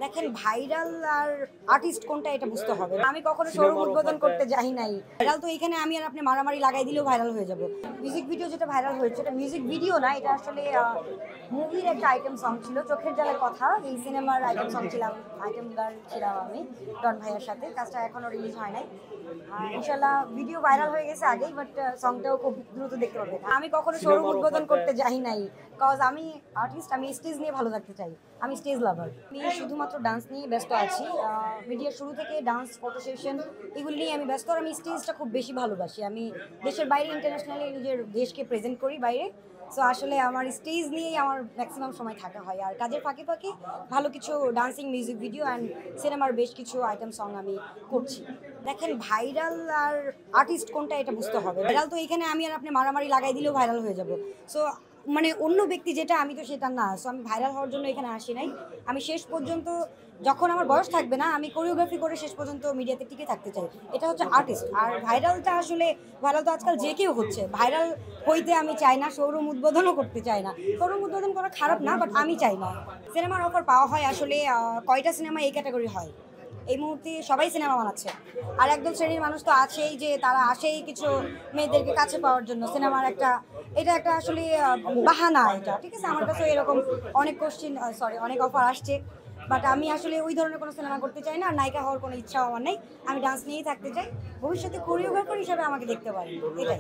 দেখেন ভাইরাল আর আর্টিস্ট কোনটা এটা বুঝতে হবে। আমি কখনো শোরুম উদ্বোধন করতে যাই নাই। ভাইরাল তো এখানে আমি আর আপনি মারামারি লাগাই দিলেও ভাইরাল হয়ে যাব। মিউজিক ভিডিও যেটা ভাইরাল হয়েছে এটা মিউজিক ভিডিও না, এটা আসলে মুভির একটা আইটেম সং ছিল, চোখের জলের কথা। এই সিনেমার আইটেম সং ছিলাম, আইটেম গার্ল ছিলাম আমি ডন ভাইয়ের সাথে। কাজটা এখনো রিলিজ হয় নাই। ইনশাল্লাহ ভিডিও ভাইরাল হয়ে গেছে আগেই, বাট সংটাও খুব দ্রুত দেখতে পাবে। আমি কখনো শোরুম উদ্বোধন করতে যাই নাই, কজ আমি আর্টিস্ট, আমি স্টেজ নিয়ে ভালো থাকতে চাই, আমি স্টেজ লাভার। আমি শুধুমাত্র ডান্স নিয়ে ব্যস্ত আছি। মিডিয়ার শুরু থেকে ডান্স, ফটো সেশন এগুলি নিয়ে আমি ব্যস্ত। আর আমি স্টেজটা খুব বেশি ভালোবাসি। আমি দেশের বাইরে ইন্টারন্যাশনালি নিজের দেশকে প্রেজেন্ট করি বাইরে। সো আসলে আমার স্টেজ নিয়েই আমার ম্যাক্সিমাম সময় থাকা হয়। আর কাজের ফাঁকে ফাঁকে ভালো কিছু ডান্সিং, মিউজিক ভিডিও অ্যান্ড সিনেমার বেশ কিছু আইটেম সং আমি করছি। দেখেন ভাইরাল আর আর্টিস্ট কোনটা এটা বুঝতে হবে। ভাইরাল তো এখানে আমি আর আপনি মারামারি লাগাই দিলেও ভাইরাল হয়ে যাব। সো মানে অন্য ব্যক্তি যেটা, আমি তো সেটা না। সো আমি ভাইরাল হওয়ার জন্য এখানে আসি নাই। আমি শেষ পর্যন্ত, যখন আমার বয়স থাকবে না, আমি কোরিওগ্রাফি করে শেষ পর্যন্ত মিডিয়াতে টিকে থাকতে চাই। এটা হচ্ছে আর্টিস্ট। আর ভাইরালটা আসলে, ভাইরাল তো আজকাল যে কেউ হচ্ছে। ভাইরাল হইতে আমি চাই না, শোরুম উদ্বোধনও করতে চাই না। শোরুম উদ্বোধন করা খারাপ না, বাট আমি চাই না। সিনেমার অফার পাওয়া হয় আসলে কয়টা সিনেমা এই ক্যাটাগরি হয়। এই মুহূর্তে সবাই সিনেমা বানাচ্ছে। আর একদল শ্রেণীর মানুষ তো আছেই যে তারা আসেই কিছু মেয়েদেরকে কাছে পাওয়ার জন্য। সিনেমার এটা একটা আসলে বাহানা এটা, ঠিক আছে। আমার কাছে এরকম অনেক অনেক অফার আসছে, বাট আমি আসলে ওই ধরনের কোনো সিনেমা করতে চাই না। আর নায়িকা হওয়ার কোনো ইচ্ছাও আমার নেই। আমি ডান্স নিয়েই থাকতে চাই। ভবিষ্যতে কোরিওগ্রাফার হিসাবে আমাকে দেখতে পারি, এটাই।